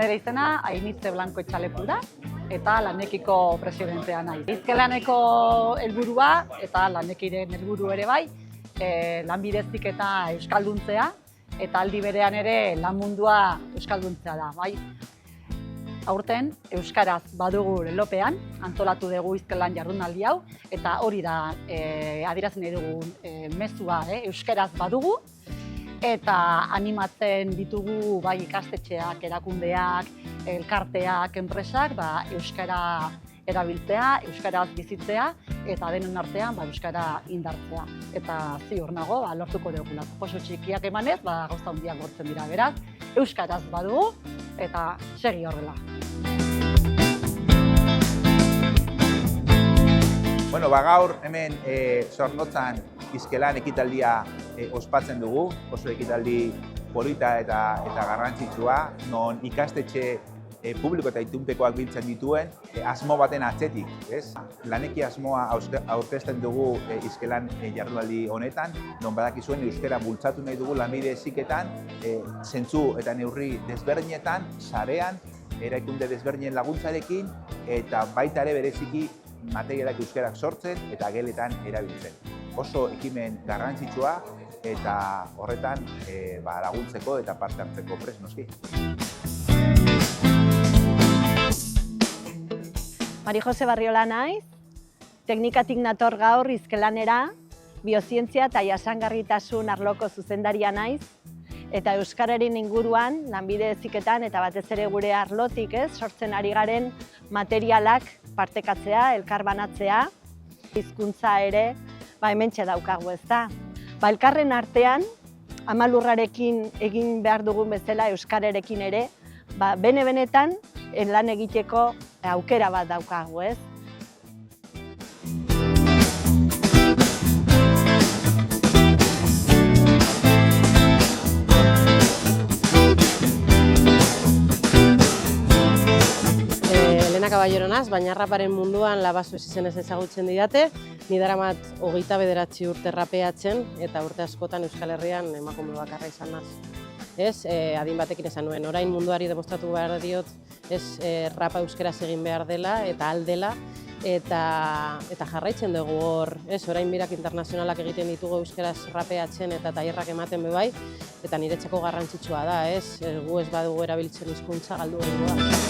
Nere izena Ainitze Blanco Etxaleku da, eta Lanekiko presidentea naiz. Hizkelaneko helburua eta Lanekiren helburu ere bai, lanbide heziketa euskalduntzea, eta aldi berean ere lan mundua euskalduntzea da, bai. Aurten euskaraz badugu lelopean, antolatu dugu hizkelan jardunaldi hau, eta hori da adierazten nahi dugun mezua, euskaraz badugu, eta animatzen ditugu bai ikastetxeak, erakundeak, elkarteak, enpresak, euskara erabiltzea, euskaraz bizitzea, eta denon artean euskara indartzea. Eta ziur nago, lortuko dugula. Oso txikiak emanez, gauza handiak lortzen dira, beraz, euskaraz badugu, eta segi horrela. Bueno, gaur hemen Zornotzan hizkelan ekitaldia ospatzen dugu, oso ekitaldi polita eta garrantzitsua, non ikastetxe publiko eta itunpekoak biltzen dituen asmo baten atzetik, ez? Laneki asmoa aurkezten dugu hizkelan jardunaldi honetan, non badakizuen euskara bultzatu nahi dugu lanbide heziketan, zentzu eta neurri desberdinetan, sarean, eraikunde desberdinen laguntzarekin, eta baita ere bereziki materialak euskarak sortzen eta geletan erabiltzen. Oso ekimen garrantzitsua eta horretan laguntzeko eta parte hartzeko prest noski. Mari Jose Barriola naiz, teknikatik nator gaur hizkelanera, biozientzia eta jasangarritasun arloko zuzendaria naiz, eta euskararen inguruan, lanbide heziketan eta batez ere gure arlotik sortzen ari garen materialak partekatzea, elkarbanatzea, hizkuntza ere hementxe daukagu, ezta. Elkarren artean, ama lurrarekin egin behar dugun bezala euskararekin ere, bene-benetan lan egiteko aukera bat daukagu, ez? Elena Caballero naz, baina raparen munduan Labazu izenez ezagutzen didate. Ni daramat 29 urte rapeatzen eta urte askotan Euskal Herrian emakume bakarra izan naz. Adin batekin esan nuen, orain munduari demostratu behar diot, rapa euskaraz egin behar dela eta aldela, eta jarraitzen dugu hor, orain birak internazionalak egiten ditugu euskaraz rapeatzen eta tailerrak ematen bai, eta niretzako garrantzitsua da, gu ez badugu erabiltzen hizkuntza galdu egingo da.